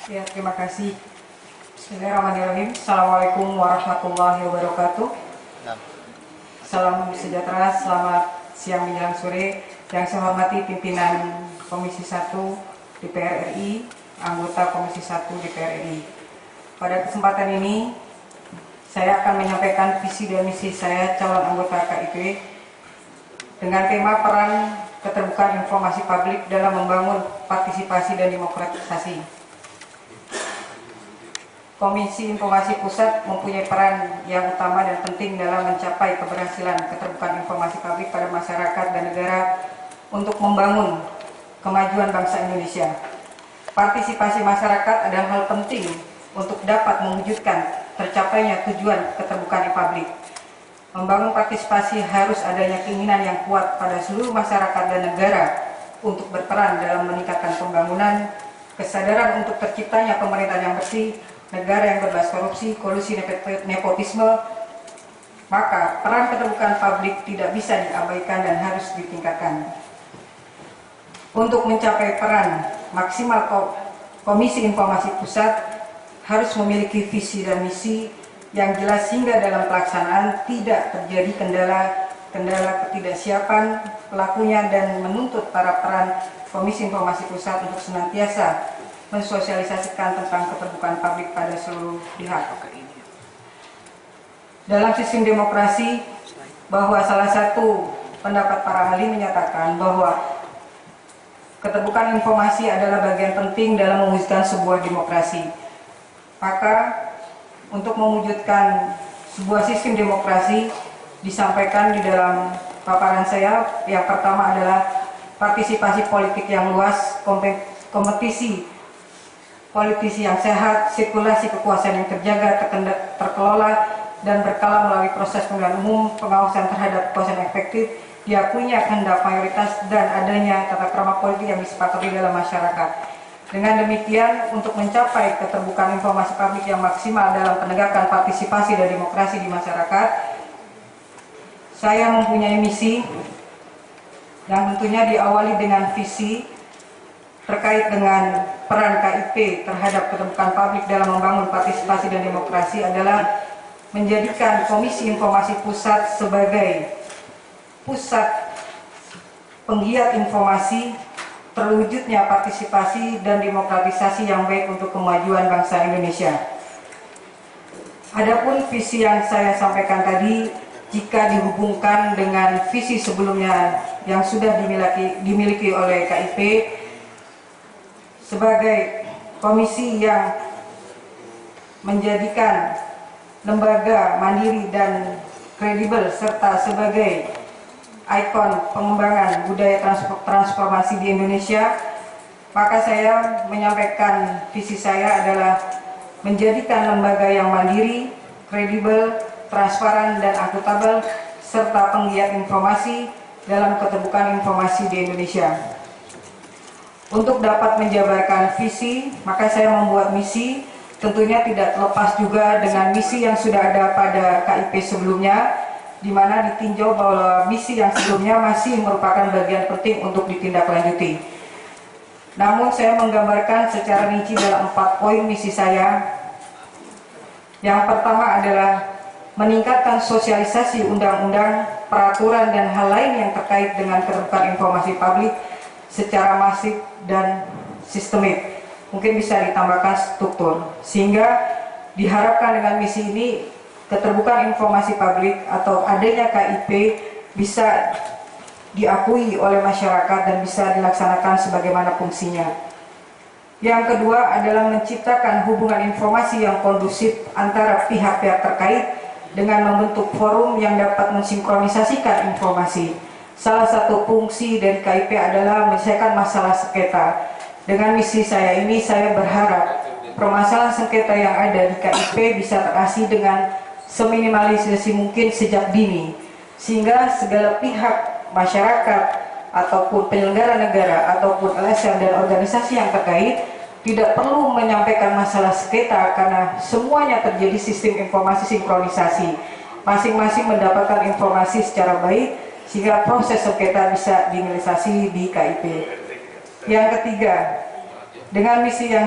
Ya, terima kasih. Bismillahirrahmanirrahim. Assalamualaikum warahmatullahi wabarakatuh. Salam sejahtera, selamat siang menjelang sore. Yang saya hormati pimpinan Komisi 1 DPR RI, anggota Komisi 1 DPR RI. Pada kesempatan ini, saya akan menyampaikan visi dan misi saya calon anggota KIP dengan tema peran keterbukaan informasi publik dalam membangun partisipasi dan demokratisasi. Komisi Informasi Pusat mempunyai peran yang utama dan penting dalam mencapai keberhasilan keterbukaan informasi publik pada masyarakat dan negara untuk membangun kemajuan bangsa Indonesia. Partisipasi masyarakat adalah hal penting untuk dapat mewujudkan tercapainya tujuan keterbukaan publik. Membangun partisipasi harus adanya keinginan yang kuat pada seluruh masyarakat dan negara untuk berperan dalam meningkatkan pembangunan, kesadaran untuk terciptanya pemerintahan yang bersih, negara yang bebas korupsi, kolusi, nepotisme. Maka peran keterbukaan publik tidak bisa diabaikan dan harus ditingkatkan. Untuk mencapai peran maksimal Komisi Informasi Pusat harus memiliki visi dan misi yang jelas sehingga dalam pelaksanaan tidak terjadi kendala ketidaksiapan pelakunya dan menuntut para peran Komisi Informasi Pusat untuk senantiasa mensosialisasikan tentang keterbukaan publik pada seluruh pihak. Dalam sistem demokrasi, bahwa salah satu pendapat para ahli menyatakan bahwa keterbukaan informasi adalah bagian penting dalam mewujudkan sebuah demokrasi. Maka untuk mewujudkan sebuah sistem demokrasi disampaikan di dalam paparan saya, yang pertama adalah partisipasi politik yang luas, kompetisi politisi yang sehat, sirkulasi kekuasaan yang terjaga, terkelola, dan berkala melalui proses pemilihan umum, pengawasan terhadap kekuasaan efektif, diakuinya kehendak mayoritas, dan adanya tata krama politik yang disepakati dalam masyarakat. Dengan demikian, untuk mencapai keterbukaan informasi publik yang maksimal dalam penegakan partisipasi dan demokrasi di masyarakat, saya mempunyai misi yang tentunya diawali dengan visi terkait dengan peran KIP terhadap keterbukaan publik dalam membangun partisipasi dan demokrasi adalah menjadikan Komisi Informasi Pusat sebagai pusat penggiat informasi terwujudnya partisipasi dan demokratisasi yang baik untuk kemajuan bangsa Indonesia. Adapun visi yang saya sampaikan tadi, jika dihubungkan dengan visi sebelumnya yang sudah dimiliki oleh KIP, sebagai komisi yang menjadikan lembaga mandiri dan kredibel serta sebagai ikon pengembangan budaya transformasi di Indonesia, maka saya menyampaikan visi saya adalah menjadikan lembaga yang mandiri, kredibel, transparan, dan akuntabel serta penggiat informasi dalam keterbukaan informasi di Indonesia. Untuk dapat menjabarkan visi, maka saya membuat misi, tentunya tidak terlepas juga dengan misi yang sudah ada pada KIP sebelumnya, di mana ditinjau bahwa misi yang sebelumnya masih merupakan bagian penting untuk ditindaklanjuti. Namun saya menggambarkan secara rinci dalam 4 poin misi saya. Yang pertama adalah meningkatkan sosialisasi undang-undang, peraturan, dan hal lain yang terkait dengan keterbukaan informasi publik secara masif dan sistemik. Mungkin bisa ditambahkan struktur, sehingga diharapkan dengan misi ini keterbukaan informasi publik atau adanya KIP bisa diakui oleh masyarakat dan bisa dilaksanakan sebagaimana fungsinya. Yang kedua adalah menciptakan hubungan informasi yang kondusif antara pihak-pihak terkait dengan membentuk forum yang dapat mensinkronisasikan informasi. Salah satu fungsi dari KIP adalah menyelesaikan masalah sengketa. Dengan misi saya ini, saya berharap permasalahan sengketa yang ada di KIP bisa teratasi dengan seminimalisasi mungkin sejak dini, sehingga segala pihak masyarakat ataupun penyelenggara negara ataupun LSM dan organisasi yang terkait tidak perlu menyampaikan masalah sengketa karena semuanya terjadi sistem informasi sinkronisasi. Masing-masing mendapatkan informasi secara baik sehingga proses sengketa bisa dinilai di KIP. Yang ketiga, dengan misi yang